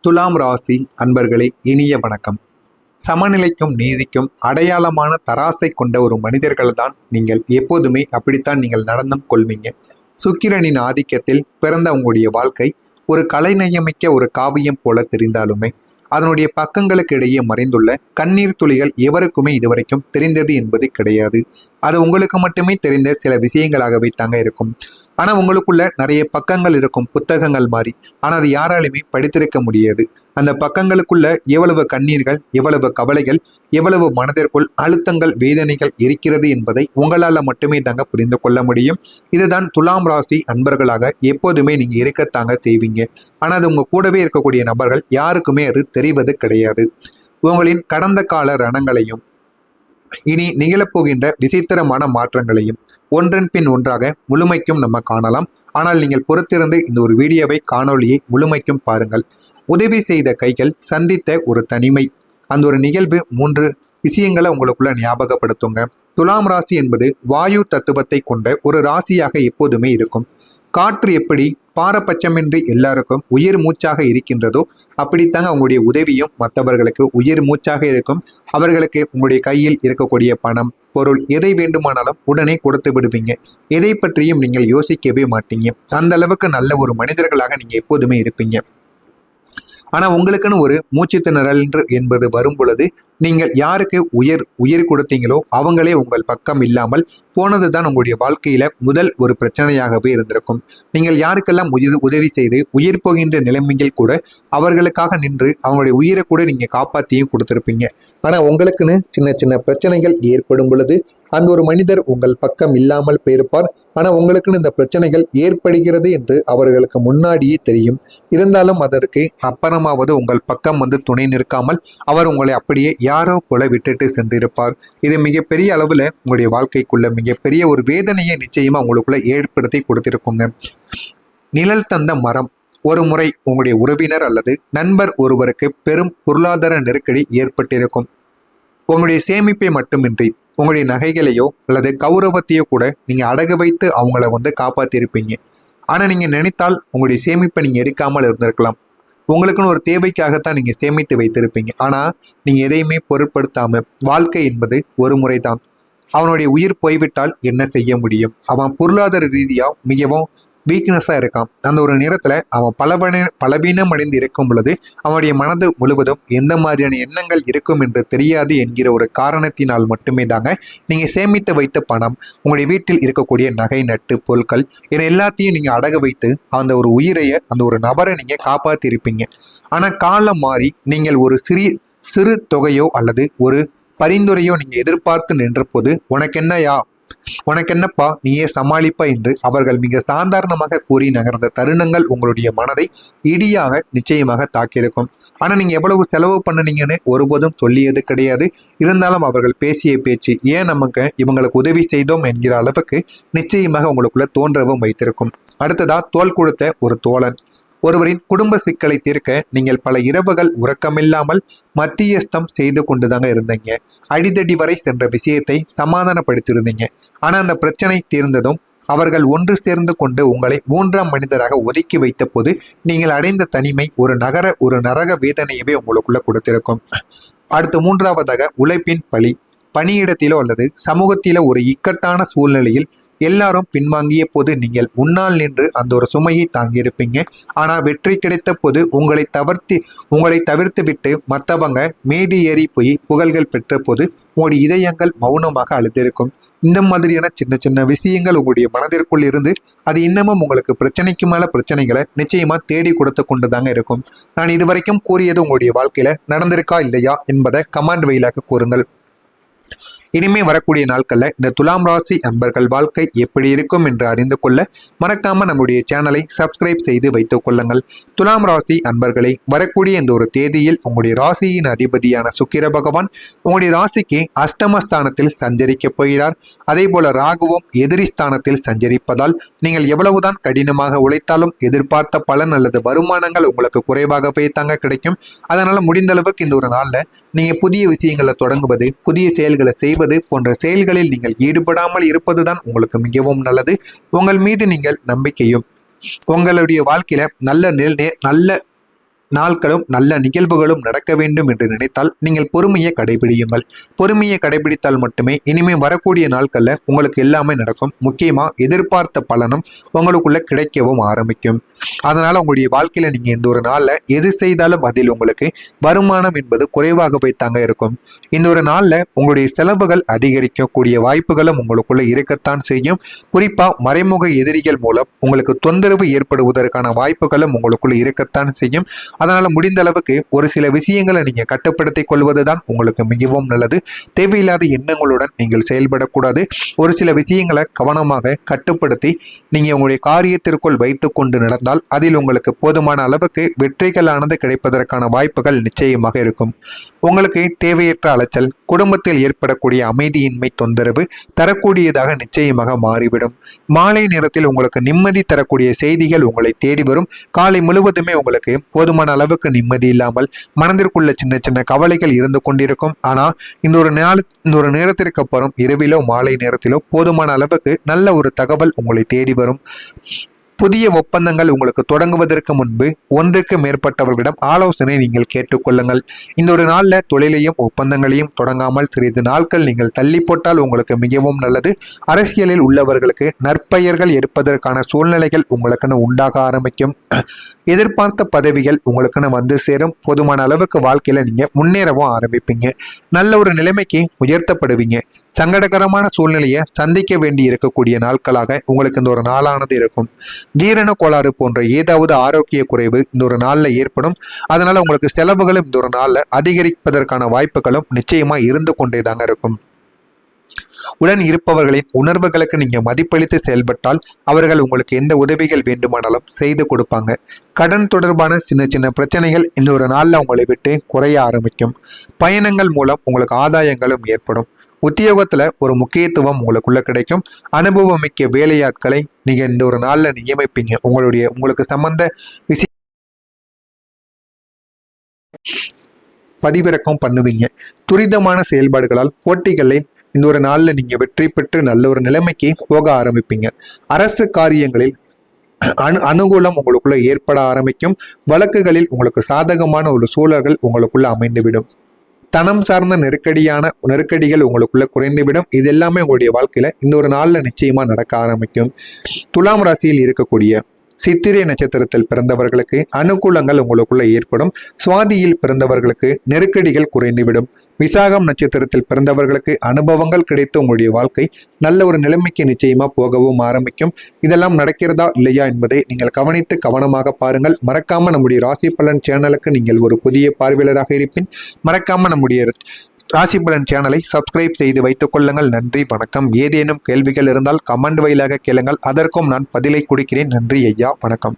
துலாம் ராசி அன்பர்களே, இனிய வணக்கம். சமநிலைக்கும் நீதிக்கும் அடையாளமான தராசை கொண்ட ஒரு மனிதர்கள் தான் நீங்கள். எப்போதுமே அப்படித்தான் நீங்கள் நடந்தும் கொள்வீங்க. சுக்கிரனின் ஆதிக்கத்தில் பிறந்த உங்களுடைய வாழ்க்கை ஒரு கலைநயமிக்க ஒரு காவியம் போல தெரிந்தாலுமே அதனுடைய பக்கங்களுக்கு இடையே மறைந்துள்ள கண்ணீர் துளிகள் எவருக்குமே இதுவரைக்கும் தெரிந்தது என்பது கிடையாது. அது உங்களுக்கு மட்டுமே தெரிந்த சில விஷயங்களாகவே தாங்க இருக்கும். ஆனா உங்களுக்குள்ள நிறைய பக்கங்கள் இருக்கும், புத்தகங்கள் மாதிரி. ஆனா அது யாராலுமே படித்திருக்க முடியாது. அந்த பக்கங்களுக்குள்ள எவ்வளவு கண்ணீர்கள், எவ்வளவு கவலைகள், எவ்வளவு மனதிற்குள் அழுத்தங்கள், வேதனைகள் இருக்கிறது என்பதை உங்களால மட்டுமே தாங்க புரிந்து கொள்ள முடியும். இதுதான் துலாம் ராசி அன்பர்களாக எப்போதுமே நீங்க இருக்கத்தாங்க செய்வீங்க. ஆனா அது உங்க கூடவே இருக்கக்கூடிய நபர்கள் யாருக்குமே அது தெரிவது கிடையாது. உங்களின் கடந்த கால ரணங்களையும் இனி நிகழப்போகின்ற விசித்திரமான மாற்றங்களையும் ஒன்றன் பின் ஒன்றாக முழுமைக்கும் நம்ம காணலாம். ஆனால் நீங்கள் பொறுத்திருந்து இந்த ஒரு வீடியோவை, காணொலியை முழுமைக்கும் பாருங்கள். உதவி செய்த கைகள் சந்தித்த ஒரு தனிமை, அந்த ஒரு நிகழ்வு 3 விஷயங்களை உங்களுக்குள்ள ஞாபகப்படுத்துங்க. துலாம் ராசி என்பது வாயு தத்துவத்தை கொண்ட ஒரு ராசியாக எப்போதுமே இருக்கும். காற்று எப்படி பாரபட்சமின்றி எல்லாருக்கும் உயிர் மூச்சாக இருக்கின்றதோ அப்படித்தாங்க உங்களுடைய உதவியும் மற்றவர்களுக்கு உயிர் மூச்சாக இருக்கும். அவர்களுக்கு உங்களுடைய கையில் இருக்கக்கூடிய பணம், பொருள் எதை வேண்டுமானாலும் உடனே கொடுத்து விடுவீங்க. எதை பற்றியும் நீங்கள் யோசிக்கவே மாட்டீங்க. அந்த அளவுக்கு நல்ல ஒரு மனிதர்களாக நீங்க எப்போதுமே இருப்பீங்க. ஆனா உங்களுக்குன்னு ஒரு மூச்சு திணறல் என்பது வரும் பொழுது நீங்கள் யாருக்கு உயிர் கொடுத்தீங்களோ அவங்களே உங்கள் பக்கம் இல்லாமல் போனதுதான் உங்களுடைய வாழ்க்கையில முதல் ஒரு பிரச்சனையாகவே இருந்திருக்கும். நீங்கள் யாருக்கெல்லாம் உதவி செய்து உயிர் போகின்ற நிலைமையில் கூட அவர்களுக்காக நின்று அவங்களுடைய உயிரை கூட நீங்க காப்பாற்றியும் கொடுத்திருப்பீங்க. ஆனா உங்களுக்குன்னு சின்ன சின்ன பிரச்சனைகள் ஏற்படும் பொழுது அந்த ஒரு மனிதர் உங்கள் பக்கம் இல்லாமல் போயிருப்பார். ஆனா உங்களுக்குன்னு இந்த பிரச்சனைகள் ஏற்படுகிறது என்று அவர்களுக்கு முன்னாடியே தெரியும். இருந்தாலும் அதற்கு அப்புறமாவது உங்கள் பக்கம் துணை நிற்காமல் அவர் உங்களை அப்படியே யாரோ போல விட்டுட்டு சென்றிருப்பார். இது மிகப்பெரிய அளவுல உங்களுடைய வாழ்க்கைக்குள்ள மிகப்பெரிய ஒரு வேதனையை நிச்சயமா உங்களுக்குள்ள ஏற்படுத்தி கொடுத்திருக்குங்க. நிழல் தந்த மரம். ஒரு முறை உங்களுடைய உறவினர் அல்லது நண்பர் ஒருவருக்கு பெரும் பொருளாதார நெருக்கடி ஏற்பட்டிருக்கும். உங்களுடைய சேமிப்பை மட்டுமின்றி உங்களுடைய நகைகளையோ அல்லது கௌரவத்தையோ கூட நீங்க அடகு வைத்து அவங்கள காப்பாத்திருப்பீங்க. ஆனா நீங்க நினைத்தால் உங்களுடைய சேமிப்பை நீங்க எடுக்காமல் இருந்திருக்கலாம். உங்களுக்குன்னு ஒரு தேவைக்காகத்தான் நீங்க சேமித்து வைத்திருப்பீங்க. ஆனா நீங்க எதையுமே பொருட்படுத்தாம, வாழ்க்கை என்பது ஒரு முறைதான். அவனுடைய உயிர் போய்விட்டால் என்ன செய்ய முடியும்? அவன் பொருளாதார ரீதியா மிகவும் வீக்னஸா இருக்கான். அந்த ஒரு நேரத்துல அவன் பலவீனம் அடைந்து இருக்கும் பொழுது அவனுடைய மனது முழுவதும் எந்த மாதிரியான எண்ணங்கள் இருக்கும் என்று தெரியாது என்கிற ஒரு காரணத்தினால் மட்டுமே தாங்க நீங்க சேமித்து வைத்த பணம், உங்களுடைய வீட்டில் இருக்கக்கூடிய நகை நட்டு பொருட்கள் என எல்லாத்தையும் நீங்க அடகு வைத்து அந்த ஒரு உயிரைய, அந்த ஒரு நபரை நீங்க காப்பாத்தி இருப்பீங்க. ஆனா காலம் மாறி நீங்கள் ஒரு சிறு தொகையோ அல்லது ஒரு பரிந்துரையோ நீங்க எதிர்பார்த்து நின்ற போது உனக்கென்னப்பா நீயே சமாளிப்பா என்று அவர்கள் மிக சாதாரணமாக கூறி நகர்ந்த தருணங்கள் உங்களுடைய மனதை இடியாக நிச்சயமாக தாக்கியிருக்கும். ஆனா நீங்க எவ்வளவு செலவு பண்ணுனீங்கன்னு ஒருபோதும் சொல்லியது கிடையாது. இருந்தாலும் அவர்கள் பேசிய பேச்சு ஏன் நமக்கு இவங்களுக்கு உதவி செய்தோம் என்கிற அளவுக்கு நிச்சயமாக உங்களுக்குள்ள தோன்றவும் வைத்திருக்கும். அடுத்ததா தோள் கொடுத்த ஒரு தோழன். ஒருவரின் குடும்ப சிக்கலை தீர்க்க நீங்கள் பல இரவுகள் உறக்கமில்லாமல் மத்தியஸ்தம் செய்து கொண்டுதாங்க இருந்தீங்க. அடிதடி வரை சென்ற விஷயத்தை சமாதானப்படுத்தியிருந்தீங்க. ஆனா அந்த பிரச்சனை தீர்ந்ததும் அவர்கள் ஒன்று சேர்ந்து கொண்டு உங்களை 3ஆம் மனிதராக ஒதுக்கி வைத்த போது நீங்கள் அடைந்த தனிமை ஒரு நரக வேதனையவே உங்களுக்குள்ள கொடுத்திருக்கும். அடுத்து 3ஆவதாக உழைப்பின் பழி. பணியிடத்திலோ அல்லது சமூகத்திலோ ஒரு இக்கட்டான சூழ்நிலையில் எல்லாரும் பின்வாங்கிய போது நீங்கள் முன்னால் நின்று அந்த ஒரு சுமையை தாங்கியிருப்பீங்க. ஆனா வெற்றி கிடைத்த போது உங்களை தவிர்த்து விட்டு மற்றவங்க மேடி ஏறி போய் புகழ்கள் பெற்ற போது உங்களுடைய இதயங்கள் மௌனமாக அழுத்திருக்கும். இந்த மாதிரியான சின்ன சின்ன விஷயங்கள் உங்களுடைய மனதிற்குள் இருந்து அது இன்னமும் உங்களுக்கு பிரச்சனைக்கு மேல பிரச்சனைகளை நிச்சயமா தேடி கொடுத்து கொண்டுதாங்க இருக்கும். நான் இதுவரைக்கும் கூறியது உங்களுடைய வாழ்க்கையில நடந்திருக்கா இல்லையா என்பதை கமெண்ட் வழியாக கூறுங்கள். இனிமே வரக்கூடிய நாட்கள்ல இந்த துலாம் ராசி அன்பர்கள் வாழ்க்கை எப்படி இருக்கும் என்று அறிந்து கொள்ள மறக்காம நம்முடைய சேனலை சப்ஸ்கிரைப் செய்து வைத்துக் கொள்ளுங்கள். துலாம் ராசி அன்பர்களை வரக்கூடிய இந்த ஒரு தேதியில் உங்களுடைய ராசியின் அதிபதியான சுக்கிர பகவான் உங்களுடைய ராசிக்கு அஷ்டமஸ்தானத்தில் சஞ்சரிக்க போகிறார். அதே போல ராகுவும் எதிரி ஸ்தானத்தில் சஞ்சரிப்பதால் நீங்கள் எவ்வளவுதான் கடினமாக உழைத்தாலும் எதிர்பார்த்த பலன் அல்லது வருமானங்கள் உங்களுக்கு குறைவாகவே தாங்க கிடைக்கும். அதனால முடிந்த அளவுக்கு இந்த ஒரு நாள்ல நீங்க புதிய விஷயங்களை தொடங்குவது, புதிய செயல்களை செய்வது போன்ற செயல்களில் நீங்கள் ஈடுபடாமல் இருப்பதுதான் உங்களுக்கு மிகவும் நல்லது. உங்கள் மீது நீங்கள் நம்பிக்கையும் உங்களுடைய வாழ்க்கையில நல்ல நாட்களும் நல்ல நிகழ்வுகளும் நடக்க வேண்டும் என்று நினைத்தால் நீங்கள் பொறுமையை கடைபிடியுங்கள். பொறுமையை கடைபிடித்தால் மட்டுமே இனிமே வரக்கூடிய நாட்களில் உங்களுக்கு எல்லாமே நடக்கும். முக்கியமாக எதிர்பார்த்த பலனும் உங்களுக்குள்ள கிடைக்கவும் ஆரம்பிக்கும். அதனால உங்களுடைய வாழ்க்கையில நீங்க இந்த ஒரு நாள்ல எது செய்தாலும் அதில் உங்களுக்கு வருமானம் என்பது குறைவாகவே தாங்க இருக்கும். இந்த ஒரு நாள்ல உங்களுடைய செலவுகள் அதிகரிக்கக்கூடிய வாய்ப்புகளும் உங்களுக்குள்ள இருக்கத்தான் செய்யும். குறிப்பா மறைமுக எதிரிகள் மூலம் உங்களுக்கு தொந்தரவு ஏற்படுவதற்கான வாய்ப்புகளும் உங்களுக்குள்ள இருக்கத்தான் செய்யும். அதனால முடிந்த அளவுக்கு ஒரு சில விஷயங்களை நீங்க கட்டுப்படுத்திக் கொள்வதுதான் உங்களுக்கு மிகவும் நல்லது. தேவையில்லாத எண்ணங்களுடன் நீங்கள் செயல்படக்கூடாது. ஒரு சில விஷயங்களை கவனமாக கட்டுப்படுத்தி நீங்க உங்களுடைய காரியத்திற்குள் வைத்துக் கொண்டு நடந்தால் அதில் உங்களுக்கு போதுமான அளவுக்கு வெற்றிகளானது கிடைப்பதற்கான வாய்ப்புகள் நிச்சயமாக இருக்கும். உங்களுக்கு தேவையற்ற அலைச்சல், குடும்பத்தில் ஏற்படக்கூடிய அமைதியின்மை தொந்தரவு தரக்கூடியதாக நிச்சயமாக மாறிவிடும். மாலை நேரத்தில் உங்களுக்கு நிம்மதி தரக்கூடிய செய்திகள் உங்களை தேடி வரும். காலை முழுவதுமே உங்களுக்கு போதுமான அளவுக்கு நிம்மதி இல்லாமல் மனதிற்குள்ள சின்ன சின்ன கவலைகள் இருந்து கொண்டிருக்கும். ஆனா இந்த ஒரு நேரத்திற்கு அப்புறம் இரவிலோ மாலை நேரத்திலோ போதுமான அளவுக்கு நல்ல ஒரு தகவல் உங்களை தேடி வரும். புதிய ஒப்பந்தங்கள் உங்களுக்கு தொடங்குவதற்கு முன்பு ஒன்றுக்கு மேற்பட்டவர்களிடம் ஆலோசனை நீங்கள் கேட்டுக்கொள்ளுங்கள். இந்த ஒரு நாளில் தொழிலையும் ஒப்பந்தங்களையும் தொடங்காமல் சிறிது நாட்கள் நீங்கள் தள்ளி போட்டால் உங்களுக்கு மிகவும் நல்லது. அரசியலில் உள்ளவர்களுக்கு நற்பெயர்கள் எடுப்பதற்கான சூழ்நிலைகள் உங்களுக்குன்னு உண்டாக ஆரம்பிக்கும். எதிர்பார்த்த பதவிகள் உங்களுக்குன்னு வந்து சேரும். போதுமான அளவுக்கு வாழ்க்கையில நீங்க முன்னேறவும் ஆரம்பிப்பீங்க. நல்ல ஒரு நிலைமைக்கு உயர்த்தப்படுவீங்க. சங்கடகரமான சூழ்நிலையை சந்திக்க வேண்டி இருக்கக்கூடிய நாட்களாக உங்களுக்கு இந்த ஒரு நாளானது இருக்கும். ஜீரண கோளாறு போன்ற ஏதாவது ஆரோக்கிய குறைவு இந்த ஒரு நாளில் ஏற்படும். அதனால உங்களுக்கு செலவுகளும் இந்த ஒரு நாளில் அதிகரிப்பதற்கான வாய்ப்புகளும் நிச்சயமா இருந்து கொண்டே தாங்க இருக்கும். உடன் இருப்பவர்களின் உணர்வுகளுக்கு நீங்க மதிப்பளித்து செயல்பட்டால் அவர்கள் உங்களுக்கு எந்த உதவிகள் வேண்டுமானாலும் செய்து கொடுப்பாங்க. கடன் தொடர்பான சின்ன சின்ன பிரச்சனைகள் இந்த ஒரு நாளில் உங்களை விட்டு குறைய ஆரம்பிக்கும். பயணங்கள் மூலம் உங்களுக்கு ஆதாயங்களும் ஏற்படும். உத்தியோகத்துல ஒரு முக்கியத்துவம் உங்களுக்குள்ள கிடைக்கும். அனுபவமிக்க வேலையாட்களை நீங்க இந்த ஒரு நாள்ல நியமிப்பீங்க. உங்களுக்கு சம்பந்த விஷயம் பதிவிறக்கம் பண்ணுவீங்க. துரிதமான செயல்பாடுகளால் போட்டிகளை இந்த ஒரு நாள்ல நீங்க வெற்றி பெற்று நல்ல ஒரு நிலைமைக்கு போக ஆரம்பிப்பீங்க. அரசு காரியங்களில் அனுகூலம் உங்களுக்குள்ள ஏற்பட ஆரம்பிக்கும். வழக்குகளில் உங்களுக்கு சாதகமான ஒரு சூழல்கள் உங்களுக்குள்ள அமைந்துவிடும். தனம் சார்ந்த நெருக்கடிகள் உங்களுக்குள்ள குறைந்துவிடும். இது எல்லாமே உங்களுடைய வாழ்க்கையில இந்த ஒரு நாள்ல நிச்சயமா நடக்க ஆரம்பிக்கும். துலாம் ராசியில் இருக்கக்கூடிய சித்திரை நட்சத்திரத்தில் பிறந்தவர்களுக்கு அனுகூலங்கள் உங்களுக்குள்ள ஏற்படும். சுவாதியில் பிறந்தவர்களுக்கு நெருக்கடிகள் குறைந்துவிடும். விசாகம் நட்சத்திரத்தில் பிறந்தவர்களுக்கு அனுபவங்கள் கிடைத்து உங்களுடைய வாழ்க்கை நல்ல ஒரு நிலைமைக்கு நிச்சயமா போகவும் ஆரம்பிக்கும். இதெல்லாம் நடக்கிறதா இல்லையா என்பதை நீங்கள் கவனித்து கவனமாக பாருங்கள். மறக்காம நம்முடைய ராசி பலன் சேனலுக்கு நீங்கள் ஒரு புதிய பார்வையாளராக இருப்பின் மறக்காம நம்முடைய ராசி பலன் சேனலை சப்ஸ்கிரைப் செய்து வைத்துக் கொள்ளுங்கள். நன்றி, வணக்கம். ஏதேனும் கேள்விகள் இருந்தால் கமெண்ட் வாயிலாக கேளுங்கள். அதற்கும் நான் பதிலை கொடுக்கிறேன். நன்றி ஐயா, வணக்கம்.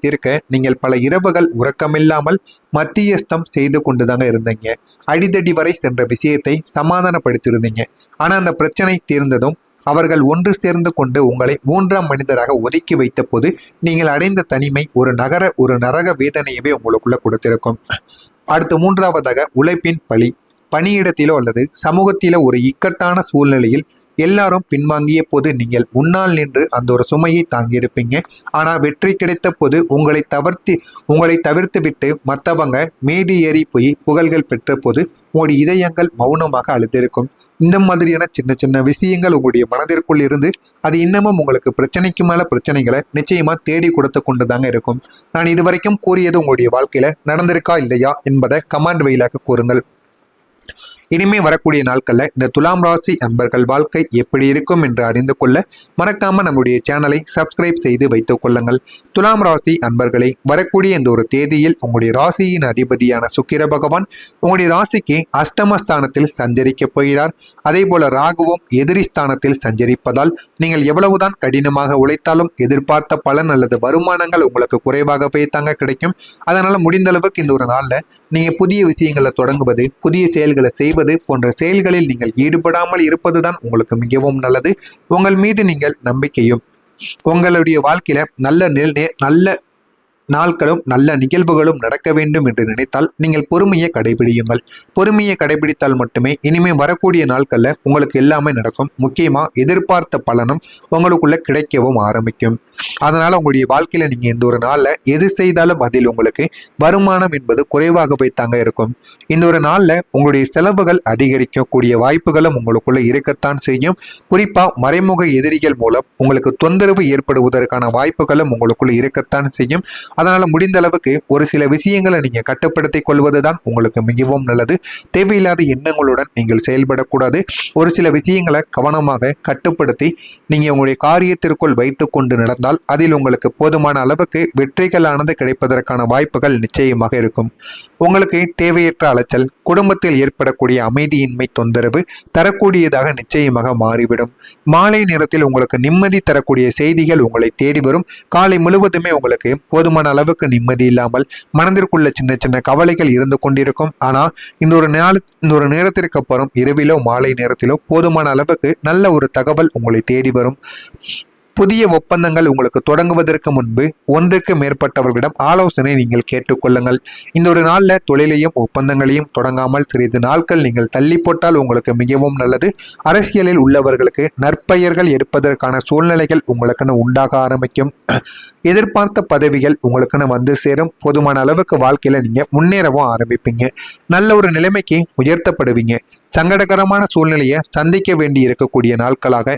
தீர்க்க நீங்கள் பல இரவுகள் உறக்கமில்லாமல் மத்தியஸ்தம் செய்து கொண்டுதாங்க இருந்தீங்க. அடிதடி வரை சென்ற விஷயத்தை சமாதானப்படுத்தியிருந்தீங்க. ஆனா அந்த பிரச்சனை தீர்ந்ததும் அவர்கள் ஒன்று சேர்ந்து கொண்டு உங்களை மூன்றாம் மனிதராக ஒதுக்கி வைத்த போது நீங்கள் அடைந்த தனிமை ஒரு நரக வேதனையவே உங்களுக்குள்ள கொடுத்திருக்கும். அடுத்து மூன்றாவதாக உழைப்பின் பழி. பணியிடத்திலோ அல்லது சமூகத்திலோ ஒரு இக்கட்டான சூழ்நிலையில் எல்லாரும் பின்வாங்கிய போது நீங்கள் முன்னால் நின்று அந்த ஒரு சுமையை தாங்கியிருப்பீங்க. ஆனால் வெற்றி கிடைத்த போது உங்களை தவிர்த்து விட்டு மற்றவங்க மேடி ஏறி போய் புகழ்கள் பெற்ற போது உங்களுடைய இதயங்கள் மௌனமாக அழுத்திருக்கும். இந்த மாதிரியான சின்ன சின்ன விஷயங்கள் உங்களுடைய மனதிற்குள் இருந்து அது இன்னமும் உங்களுக்கு பிரச்சனைக்கு மேல பிரச்சனைகளை நிச்சயமா தேடி கொடுத்து கொண்டு தாங்க இருக்கும். நான் இதுவரைக்கும் கூறியது உங்களுடைய வாழ்க்கையில நடந்திருக்கா இல்லையா என்பதை கமெண்ட் வாயிலாக கூறுங்கள். இனிமே வரக்கூடிய நாட்கள்ல இந்த துலாம் ராசி அன்பர்கள் வாழ்க்கை எப்படி இருக்கும் என்று அறிந்து கொள்ள மறக்காம நம்முடைய சேனலை சப்ஸ்கிரைப் செய்து வைத்துக் கொள்ளுங்கள். துலாம் ராசி அன்பர்களை வரக்கூடிய இந்த ஒரு தேதியில் உங்களுடைய ராசியின் அதிபதியான சுக்கிர பகவான் உங்களுடைய ராசிக்கு அஷ்டமஸ்தானத்தில் சஞ்சரிக்க போகிறார். அதே போல ராகுவும் எதிரி ஸ்தானத்தில் சஞ்சரிப்பதால் நீங்கள் எவ்வளவுதான் கடினமாக உழைத்தாலும் எதிர்பார்த்த பலன் அல்லது வருமானங்கள் உங்களுக்கு குறைவாகவே தாங்க கிடைக்கும். அதனால முடிந்த அளவுக்கு இந்த ஒரு நாள்ல நீங்க புதிய விஷயங்களை தொடங்குவது, புதிய செயல்களை செய்வது போன்ற செயல்களில் நீங்கள் ஈடுபடாமல் இருப்பதுதான் உங்களுக்கு மிகவும் நல்லது. உங்கள் மீது நீங்கள் நம்பிக்கையும் உங்களுடைய வாழ்க்கையில நல்ல நாட்களும் நல்ல நிகழ்வுகளும் நடக்க வேண்டும் என்று நினைத்தால் நீங்கள் பொறுமையை கடைபிடியுங்கள். பொறுமையை கடைபிடித்தால் மட்டுமே இனிமே வரக்கூடிய நாட்கள்ல உங்களுக்கு எல்லாமே நடக்கும். முக்கியமா எதிர்பார்த்த பலனும் உங்களுக்குள்ள கிடைக்கவும் ஆரம்பிக்கும். அதனால உங்களுடைய வாழ்க்கையில நீங்க இந்த ஒரு நாள்ல எது செய்தாலும் அதில் உங்களுக்கு வருமானம் என்பது குறைவாகவே தாங்க இருக்கும். இந்த ஒரு நாள்ல உங்களுடைய செலவுகள் அதிகரிக்கக்கூடிய வாய்ப்புகளும் உங்களுக்குள்ள இருக்கத்தான் செய்யும். குறிப்பா மறைமுக எதிரிகள் மூலம் உங்களுக்கு தொந்தரவு ஏற்படுவதற்கான வாய்ப்புகளும் உங்களுக்குள்ள இருக்கத்தான் செய்யும். அதனால முடிந்த அளவுக்கு ஒரு சில விஷயங்களை நீங்க கட்டுப்படுத்திக் கொள்வதுதான் உங்களுக்கு மிகவும் நல்லது. தேவையில்லாத எண்ணங்களுடன் நீங்கள் செயல்படக்கூடாது. ஒரு சில விஷயங்களை கவனமாக கட்டுப்படுத்தி நீங்க உங்களுடைய காரியத்திற்குள் வைத்துக் கொண்டு நடந்தால் அதில் உங்களுக்கு போதுமான அளவுக்கு வெற்றிகளானது கிடைப்பதற்கான வாய்ப்புகள் நிச்சயமாக இருக்கும். உங்களுக்கு தேவையற்ற அலைச்சல், குடும்பத்தில் ஏற்படக்கூடிய அமைதியின்மை தொந்தரவு தரக்கூடியதாக நிச்சயமாக மாறிவிடும். மாலை நேரத்தில் உங்களுக்கு நிம்மதி தரக்கூடிய செய்திகள் உங்களை தேடி வரும். காலை முழுவதுமே உங்களுக்கு போதுமான அளவுக்கு நிம்மதி இல்லாமல் மனதிற்குள்ள சின்ன சின்ன கவலைகள் இருந்து கொண்டிருக்கும். ஆனா இந்த ஒரு நேரத்திற்கு அப்புறம் இரவிலோ மாலை நேரத்திலோ போதுமான அளவுக்கு நல்ல ஒரு தகவல் உங்களை தேடி வரும். புதிய ஒப்பந்தங்கள் உங்களுக்கு தொடங்குவதற்கு முன்பு ஒன்றுக்கு மேற்பட்டவர்களிடம் ஆலோசனை நீங்கள் கேட்டுக்கொள்ளுங்கள். இந்த ஒரு நாளில் தொழிலையும் ஒப்பந்தங்களையும் தொடங்காமல் சிறிது நாட்கள் நீங்கள் தள்ளி போட்டால் உங்களுக்கு மிகவும் நல்லது. அரசியலில் உள்ளவர்களுக்கு நற்பெயர்கள் எடுப்பதற்கான சூழ்நிலைகள் உங்களுக்குன்னு உண்டாக ஆரம்பிக்கும். எதிர்பார்த்த பதவிகள் உங்களுக்குன்னு வந்து சேரும். போதுமான அளவுக்கு வாழ்க்கையில நீங்க முன்னேறவும் ஆரம்பிப்பீங்க. நல்ல ஒரு நிலைமைக்கு உயர்த்தப்படுவீங்க. சங்கடகரமான சூழ்நிலையை சந்திக்க வேண்டி இருக்கக்கூடிய நாட்களாக